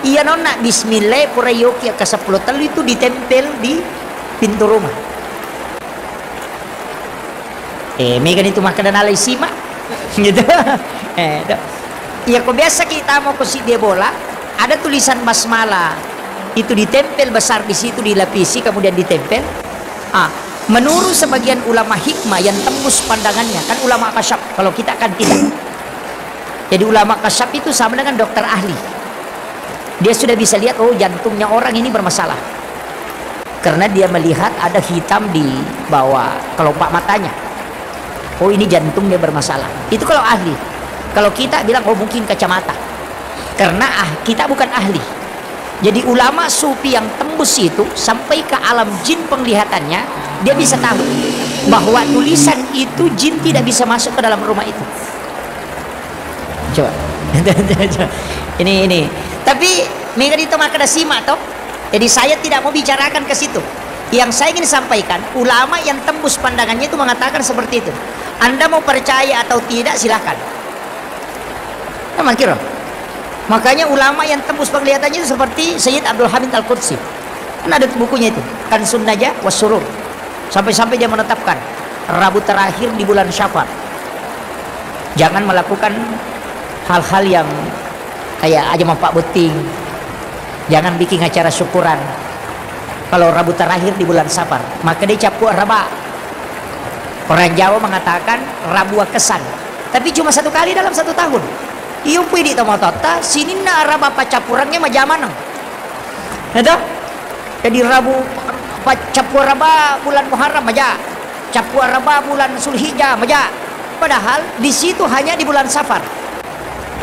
Iya nona bismillah purayoki ke 10 telu itu ditempel di pintu rumah. Megan itu makanan alai sima gitu. Ya kok biasa kita mau ke dia bola, ada tulisan basmalah itu ditempel besar di situ, dilapisi kemudian ditempel. Menurut sebagian ulama hikmah yang tembus pandangannya, kan ulama kasyaf, kalau kita kan tidak. Jadi ulama kasyaf itu sama dengan dokter ahli. Dia sudah bisa lihat, oh jantungnya orang ini bermasalah, karena dia melihat ada hitam di bawah kelopak matanya. Oh ini jantungnya bermasalah. Itu kalau ahli. Kalau kita bilang, oh mungkin kacamata, karena kita bukan ahli. Jadi ulama sufi yang tembus itu sampai ke alam jin penglihatannya, dia bisa tahu bahwa tulisan itu jin tidak bisa masuk ke dalam rumah itu. Coba. ini. Tapi mereka itu maka simak toh. Jadi saya tidak mau bicarakan ke situ. Yang saya ingin sampaikan, ulama yang tembus pandangannya itu mengatakan seperti itu. Anda mau percaya atau tidak silakan. Kira. Makanya ulama yang tembus penglihatannya itu seperti Sayyid Abdul Hamid Al-Qudsi. Kan ada bukunya itu, kan Sunnah Wasurur. Sampai-sampai dia menetapkan Rabu terakhir di bulan Syawal jangan melakukan hal-hal yang kayak aja Pak Beting. Jangan bikin acara syukuran kalau Rabu terakhir di bulan Safar, maka dia capu raba. Orang Jawa mengatakan Rabu kesan, tapi cuma 1 kali dalam 1 tahun. Iyo pui di tomotota sini na raba pacapurangnya majaman. Ada? Jadi Rabu capu raba bulan Muharram aja, capu raba bulan Zulhijjah aja. Padahal di situ hanya di bulan Safar.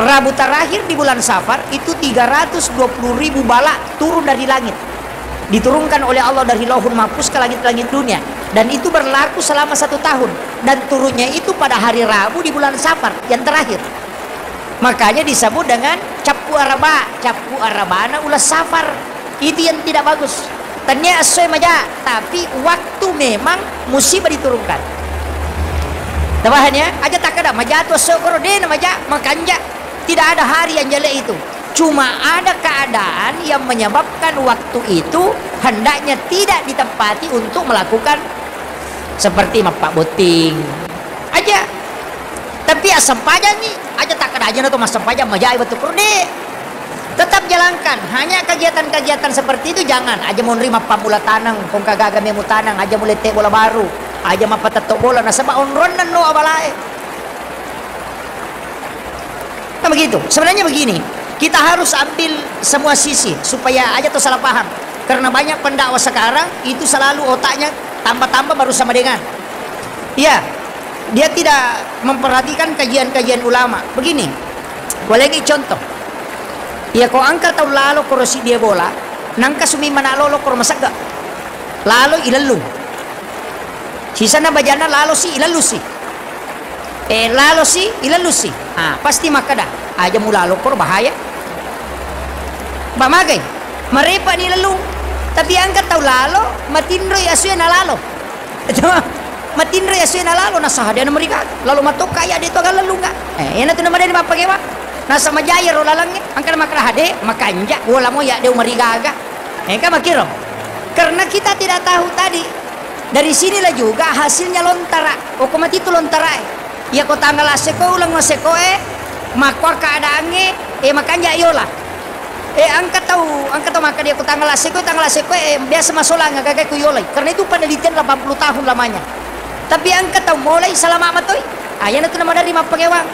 Rabu terakhir di bulan Safar itu 320.000 bala turun dari langit, diturunkan oleh Allah dari Lauhul Mahfuz ke langit-langit dunia, dan itu berlaku selama 1 tahun, dan turunnya itu pada hari Rabu di bulan Safar yang terakhir. Makanya disebut dengan capu arabana ulas Safar. Itu yang tidak bagus. Tanya asoy maja, tapi waktu memang musibah diturunkan. Tabahannya aja tak ada maja tu sokorode maja makanja. Tidak ada hari yang jelek itu. Cuma ada keadaan yang menyebabkan waktu itu hendaknya tidak ditempati untuk melakukan seperti Pak Boting aja. Tapi asam pajang nih aja tak ada aja atau masam pajang majai betul kurde. Tetap jalankan. Hanya kegiatan-kegiatan seperti itu jangan. Aja mau nerima pamula tanang, kong kagaga memu tanang, aja mulai te bola baru, aja mapatetok bola. Nah sebab onron dan no abalai. Kan begitu. Sebenarnya begini, kita harus ambil semua sisi supaya aja tuh salah paham. Karena banyak pendakwa sekarang itu selalu otaknya tambah-tambah baru sama dengan. Iya, dia tidak memperhatikan kajian-kajian ulama. Begini, boleh lagi contoh. Ya kau angkat tahun lalu korosi dia bola, nangka sumi mana lolo kor masaga. Lalu ilalu. Sisa na bajana lalu si ilalu si. Lalu si ilalu si. Pasti maka dah. Aja mula lalu kor bahaya. Bamagay, marepa ni lalu. Tapi angkat tahun lalu, matindroy asuya na lalo. Matindroy asuya na lalo nasa hadiah na mereka. Lalu matok kaya dito agak lalu nga. Yan na ito naman din mapagewa. Nasa majaya ro lalangnya angkar makra hade makanja wala mo ya deu marigaga ka makiro karena kita tidak tahu tadi dari sinilah juga hasilnya lontara o komati itu lontara ya ko tanggal aseko ulang maseko makwa kaadaange makanja yola angkat tahu maka dia ko tanggal aseko biasa masola nga kagay ko yola karena itu penelitian 80 tahun lamanya tapi angkat tahu mulai selama matoy ayan itu nama dari mapagewang.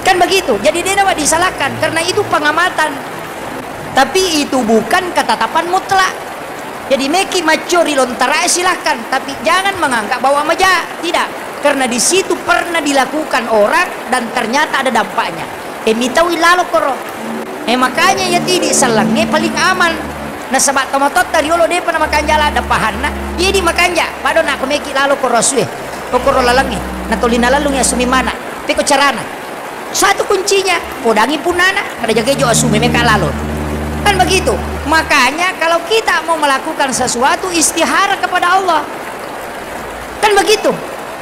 Kan begitu, jadi dia dapat disalahkan karena itu pengamatan, tapi itu bukan ketetapan mutlak. Jadi meki macuri lontara silahkan, tapi jangan menganggap bahwa meja tidak, karena di situ pernah dilakukan orang dan ternyata ada dampaknya. Mitawi lalo koro, makanya ya tidak salangnya paling aman. Nah sebab tomatot tadi lo dia pernah makan jala depahan, nah jadi makanya, pada nak meki lalo koro suwe, koro lalangi, natolina lalung ya sumi mana, peko carana. Satu kuncinya, podangi punana, ada jaga jo asume mereka lalu. Kan begitu. Makanya kalau kita mau melakukan sesuatu istihara kepada Allah. Kan begitu.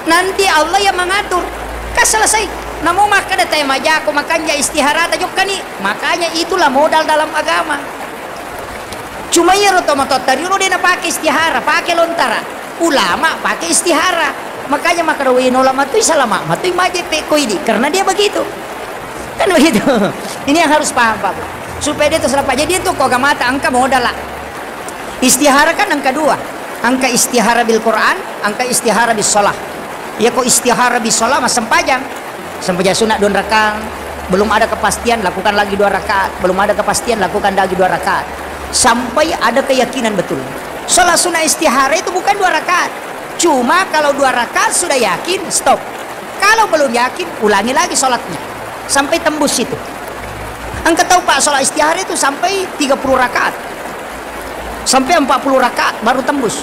Nanti Allah yang mengatur. Kan selesai. Namun maka ada tema jako makanya istihara tajuk kan nih. Makanya itulah modal dalam agama. Cuma ya rotomatot tadi lo dia pakai istihara, pakai lontara. Ulama pakai istihara. Makanya makarawi ulama tu salama, matu maje pekoidi karena dia begitu. Kan begitu. Ini yang harus paham Pak. Supaya dia tu salah jadi itu kok mata angka modal lah. Istihara kan angka 2. Angka istihara bil Quran, angka istihara bis shalah. Ya kok istihara bis shalah mas sempajang. Sempajang sunat 2 rakaat. Belum ada kepastian lakukan lagi 2 rakaat. Belum ada kepastian lakukan lagi 2 rakaat. Sampai ada keyakinan betul. Salat sunat istihara itu bukan 2 rakaat. Cuma kalau 2 rakaat sudah yakin, stop. Kalau belum yakin, ulangi lagi sholatnya. Sampai tembus itu. Engkau tahu Pak, sholat istihara itu sampai 30 rakaat. Sampai 40 rakaat baru tembus.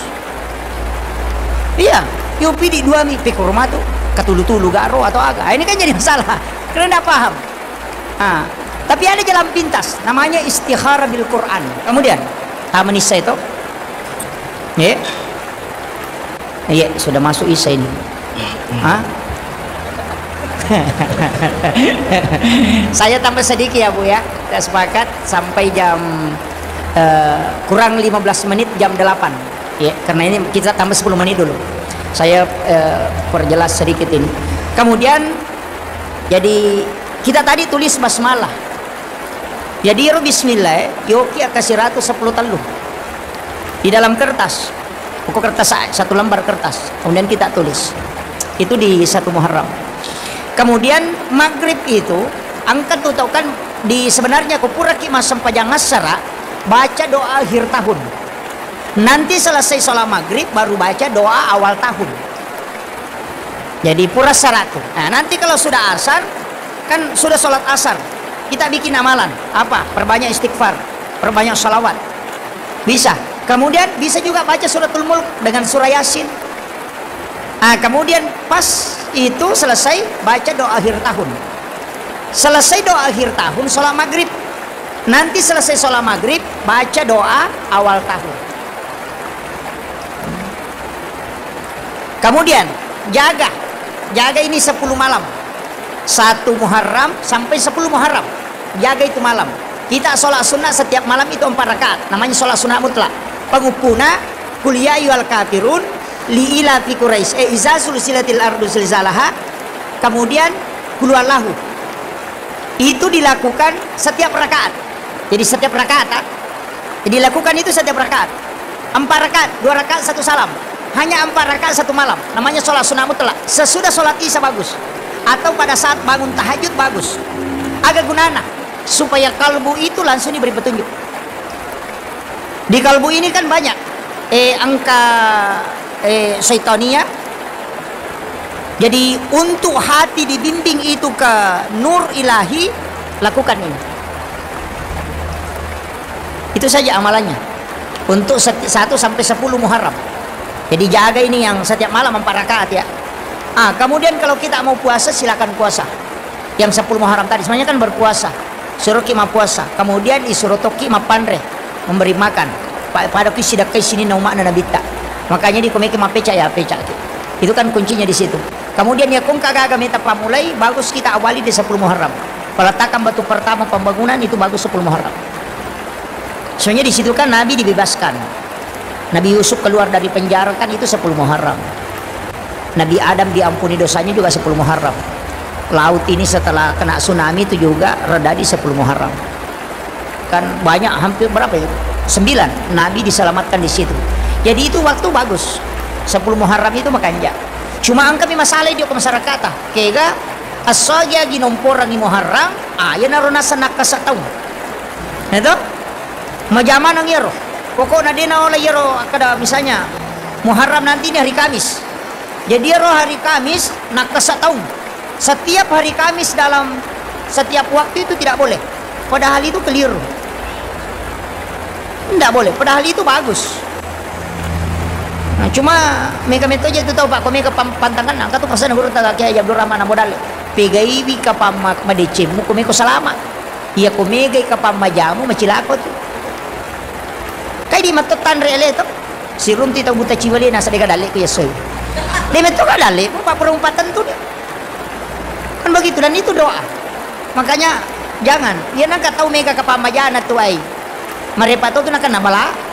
Iya, yupi di 2 mi pikir rumah tuh. Ketulu-tulu garo atau agak. Ini kan jadi masalah. Karena tidak paham. Tapi ada jalan pintas. Namanya istihara bil Quran. Kemudian, Tamanisa itu. Ya. Iya, sudah masuk Isya ini. Saya tambah sedikit ya Bu ya. Kita sepakat sampai jam kurang 15 menit jam 8. Ya, karena ini kita tambah 10 menit dulu. Saya perjelas sedikit ini. Kemudian jadi kita tadi tulis basmalah. Jadi bismillah, yoki kasih 10 taluh. Di dalam kertas. Pokok kertas 1 lembar kertas, kemudian kita tulis itu di 1 Muharram. Kemudian maghrib itu angkat tuh tahu kan di sebenarnya kupura kimas sempajang asara baca doa akhir tahun. Nanti selesai sholat maghrib baru baca doa awal tahun. Jadi pura syarat. Nah nanti kalau sudah asar kan sudah sholat asar kita bikin amalan apa? Perbanyak istighfar, perbanyak sholawat. Bisa. Kemudian bisa juga baca suratul mulk dengan surah yasin. Kemudian pas itu selesai baca doa akhir tahun. Selesai doa akhir tahun sholat maghrib. Nanti selesai sholat maghrib baca doa awal tahun. Kemudian jaga ini 10 malam. 1 Muharram sampai 10 Muharram. Jaga itu malam. Kita sholat sunnah setiap malam itu 4 rakaat. Namanya sholat sunnah mutlak. Pengupuna kuliah yual kafirun li ila fi quraish iza sulsilatil ardu silzalaha. Kemudian kulwallahu. Itu dilakukan setiap rakaat. Jadi setiap rakaat jadi lakukan itu setiap rakaat. 4 rakaat, 2 rakaat 1 salam. Hanya 4 rakaat 1 malam. Namanya sholat sunnah mutlak. Sesudah sholat isya bagus. Atau pada saat bangun tahajud bagus. Agak gunana supaya kalbu itu langsung diberi petunjuk. Di kalbu ini kan banyak angka syaitania. Jadi untuk hati dibimbing itu ke nur ilahi, lakukan ini. Itu saja amalannya. Untuk 1 sampai 10 Muharram. Jadi jaga ini yang setiap malam 4 rakaat ya. Kemudian kalau kita mau puasa silakan puasa. Yang 10 Muharram tadi sebenarnya kan berpuasa. Suruh kima puasa. Kemudian disuruh toki mapandre, memberi makan. Pada kisidakai sini nama makna nabita. Makanya di komeki mapeca ya peca. Itu kan kuncinya di situ. Kemudian ya kung kagak meta pamulai, bagus kita awali di 10 Muharram. Peletakan batu pertama pembangunan itu bagus 10 Muharram. Soalnya di situ kan Nabi dibebaskan. Nabi Yusuf keluar dari penjara kan itu 10 Muharram. Nabi Adam diampuni dosanya juga 10 Muharram. Laut ini setelah kena tsunami itu juga reda di 10 Muharram. Kan banyak, hampir berapa ya? 9 Nabi diselamatkan di situ. Jadi itu waktu bagus. 10 Muharram itu makanya. Cuma angka masalah dia ke masyarakat. Kega asaja ginomporang di Muharram, ya narona sanak kasatau. Itu majaman ang yero. Pokoknya dia oleh yero kada misalnya Muharram nanti ini hari Kamis. Jadi yero hari Kamis nak kasatau. Setiap hari Kamis dalam setiap waktu itu tidak boleh. Padahal itu keliru. Tidak boleh. Padahal itu bagus. Nah, cuma mereka aja itu tahu Pak, kau mereka pantangan angkat tuh pasal guru tak kayak Abdul Rahman modal. Pegaiwi ka pamak madecemu kau mereka selamat. Iya kau megai ka pamajamu macilako tuh. Kayak di matotan rele tuh. Si Rumti tahu buta ciwali nasa deka dalik ku yasoy. Dia metu ka dalik, Pak perumpatan tuh dia. Kan begitu dan itu doa. Makanya jangan, dia nak tahu mega ka pamajana tuh ai. Marepato tuh nak nabala.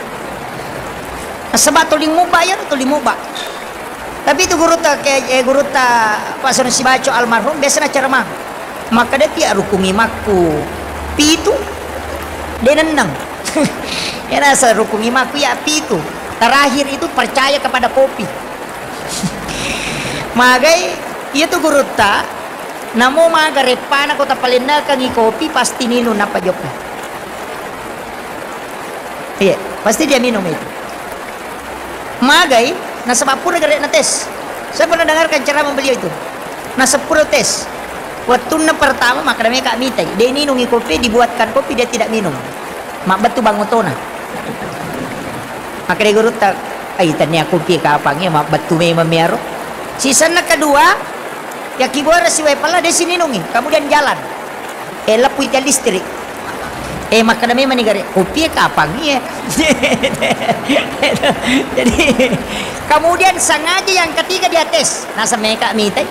Sebab tuling muba ya tuling muba. Tapi itu guru Pak Sono Sibaco almarhum biasanya ceramah. Maka dia tiak rukungi maku. Pitu dia nenang. Ya rasa rukungi maku ya pitu. Terakhir itu percaya kepada kopi. Magai itu guru ta namo magarepana kota palenda kangi kopi pasti minum apa joknya. Iya, pasti dia minum itu. Magai, na 10 negara na tes. Saya pernah dengarkan ceramah beliau itu. Na 10 tes. Waktu na pertama maka kami kak mitai. Dia ini nungi kopi, dibuatkan kopi dia tidak minum. Mak betu bangotona. Maka dia guru tak, ay tanya kopi ka apangnya mak betu may mamiaro. Sisa na kedua, ya kibora si wepala dia sini nungi. Kemudian jalan. Lapu ita listrik. Maka kami menigari kopi ka apangnya. Jadi kemudian sengaja yang ketiga dia tes nasa mereka mitai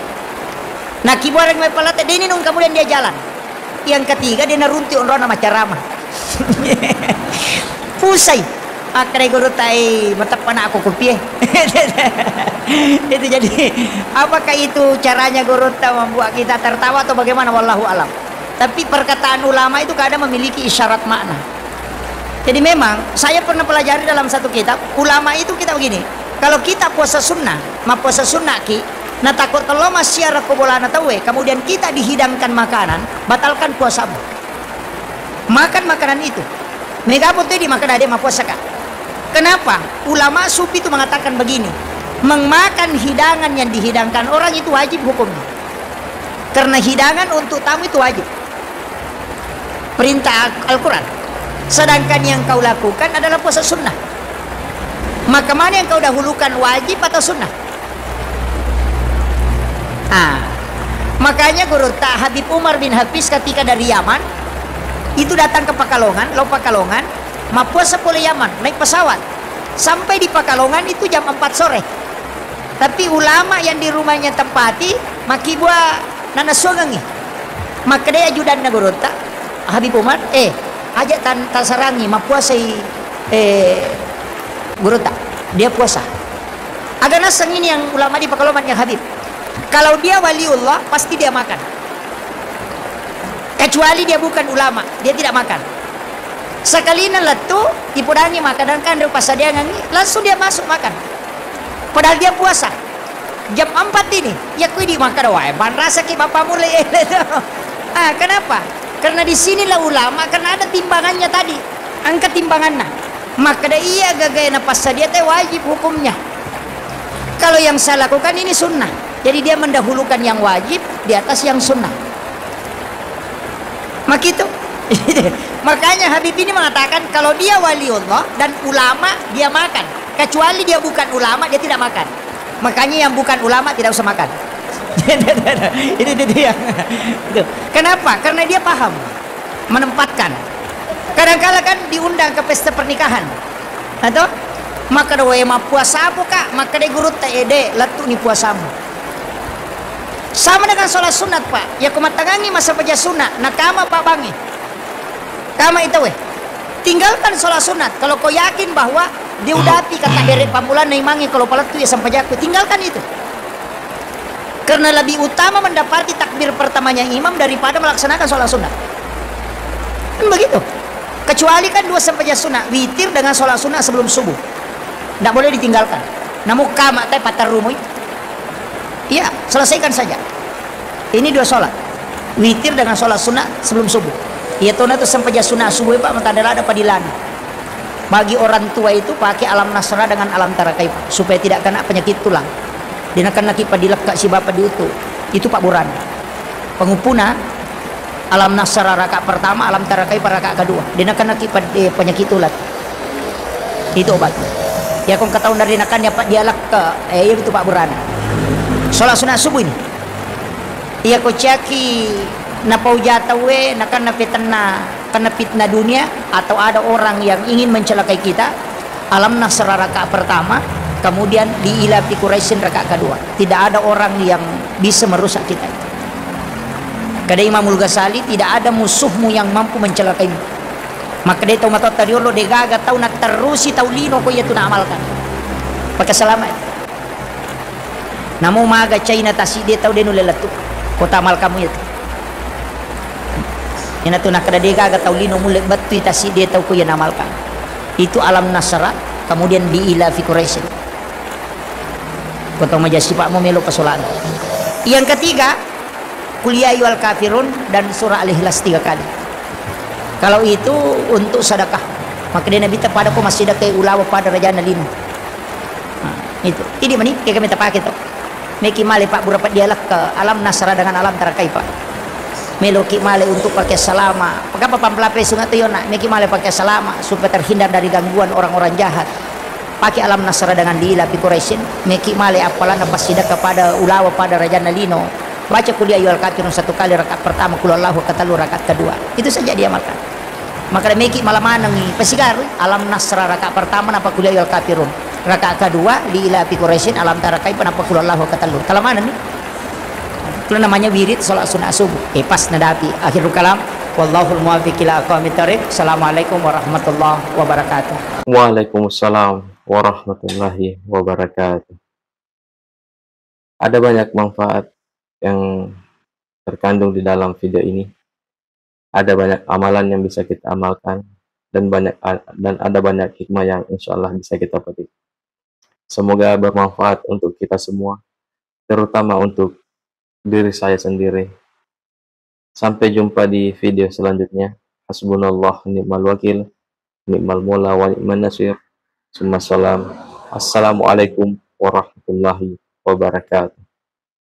nah kibarang may palate dia nung kemudian dia jalan yang ketiga dia narunti onro nama ceramah pusai akhirnya guru tai matapan aku kopi. Itu jadi apakah itu caranya guru membuat kita tertawa atau bagaimana wallahu alam. Tapi perkataan ulama itu kadang memiliki isyarat makna. Jadi memang saya pernah pelajari dalam satu kitab, ulama itu kita begini. Kalau kita puasa sunnah, puasa sunnah ki, nah takut kalau masyarakat kobolana tahu, kemudian kita dihidangkan makanan, batalkan puasamu. Makan makanan itu. Mega putih dimakan ada ma puasa kak. Kenapa? Ulama sufi itu mengatakan begini, memakan hidangan yang dihidangkan orang itu wajib hukumnya. Karena hidangan untuk tamu itu wajib. Perintah Al-Quran. Sedangkan yang kau lakukan adalah puasa sunnah. Maka mana yang kau dahulukan, wajib atau sunnah? Makanya guru tak Habib Umar bin Hafiz ketika dari Yaman itu datang ke Pekalongan, Laut Pekalongan, puasa pulih Yaman, naik pesawat. Sampai di Pekalongan itu jam 4 sore. Tapi ulama yang di rumahnya tempati maki buah nanasugangi. Maka dia ajudan na guru tak Habib Umar, ajak tasarangi mapuasai guru tak dia puasa. Agak nasang ini yang ulama di Pekalongan yang Habib. Kalau dia waliullah pasti dia makan. Kecuali dia bukan ulama, dia tidak makan. Sekali naletu ipudangi makan dan kan pas dia ngangi, langsung dia masuk makan. Padahal dia puasa. Jam 4 ini, ya kui dimakan wae. Ban rasa ki bapak mulai. Kenapa? Karena di sinilah ulama, karena ada timbangannya tadi, angkat timbangannya. Maka dia gagai napas dia teh wajib hukumnya. Kalau yang saya lakukan ini sunnah, jadi dia mendahulukan yang wajib di atas yang sunnah. Maka itu makanya Habib ini mengatakan kalau dia waliullah dan ulama dia makan, kecuali dia bukan ulama dia tidak makan. Makanya yang bukan ulama tidak usah makan. Itu dia. Kenapa? Karena dia paham menempatkan. Kadang-kala kan diundang ke pesta pernikahan, atau maka doa ma puasamu kak, maka dia guru ede latu ni puasamu. Sama dengan sholat sunat pak, ya kumatangangi masa baca sunat, nakama pak bangi. Kama itu tinggalkan sholat sunat. Kalau kau yakin bahwa dia udah api kata beri pamulan naimangi kalau palat tu ya sampai jaku, tinggalkan itu. Karena lebih utama mendapati takbir pertamanya imam daripada melaksanakan sholat sunat. Kan begitu. Kecuali kan dua sampai sunat, witir dengan sholat sunat sebelum subuh, tidak boleh ditinggalkan. Namun kama teh patar rumui, iya selesaikan saja. Ini dua sholat, witir dengan sholat sunat sebelum subuh. Iya tuh itu sampai sunat subuh pak mentadala ada padilan. Bagi orang tua itu pakai alam nasra dengan alam tarakai supaya tidak kena penyakit tulang. Dia akan lagi padilak kak si bapak diutuh. Itu pak buran. Pengupuna alam nasra rakaat pertama, alam tarakai pada rakaat kedua. Dia akan lagi penyakit tulang. Itu obatnya. Ya kau ketahuan dari nakan ya pak dialak ke itu pak buran. Sholat sunat subuh ini. Iya kau caki napau jatawe nakan napitna karena fitnah dunia atau ada orang yang ingin mencelakai kita. Alam nasra rakaat pertama, kemudian diilafi Quraisyin rakaat kedua. Tidak ada orang yang bisa merusak kita. Kata Imamul Ghazali, tidak ada musuhmu yang mampu mencelakaimu. Maka dia tahu mata tadi lo degaga tahu nak terusi tahu lino ko itu nak amalkan. Pakai selamat. Namu maga China tasi dia tahu dia nulelatu. Kota amal kamu itu. Yang tu nak kada degaga tahu lino mulai batu tasi dia tahu ko yang amalkan. Itu alam nasra kemudian diilafi Quraisyin. Kota majasi pak mau melo pasolan. Yang ketiga, kuliah wal kafirun dan surah Al-Ikhlas 3 kali. Kalau itu untuk sedekah, maka dia nabi pada ko masih ada kayak ulawa pada raja nalino. Nah, itu. Ini mani kayak kami pakai tu. Meki male pak berapa dialak ke alam nasra dengan alam tarakai pak. Meloki male untuk pakai salama. Pagapa pamplape sungat tu yona. Meki male pakai salama supaya terhindar dari gangguan orang-orang jahat. Pakai alam nasra dengan diilafi Quraisyin. Meki male apalan pasida kepada ulawa pada raja nalino. Baca kuliah yual kafirun 1 kali rakaat pertama, kulallahu katalu rakaat kedua. Itu saja diamalkan. Maka meki malam manangi pasigar alam nasra rakaat pertama napa kuliah yual kafirun. Rakaat kedua diilafi Quraisyin alam tarakai napa kulallahu katalu. Kalau mana nih? Itu namanya wirid salat sunat subuh. Pas nadapi akhirul kalam. Wallahul muwaffiq ila aqwamit thariq. Assalamualaikum warahmatullahi wabarakatuh. Waalaikumsalam warahmatullahi wabarakatuh. Ada banyak manfaat yang terkandung di dalam video ini. Ada banyak amalan yang bisa kita amalkan dan ada banyak hikmah yang insya Allah bisa kita petik. Semoga bermanfaat untuk kita semua, terutama untuk diri saya sendiri. Sampai jumpa di video selanjutnya. Hasbunallah ni'mal wakil, ni'mal mula wa ni'man nasir. Assalamualaikum warahmatullahi wabarakatuh.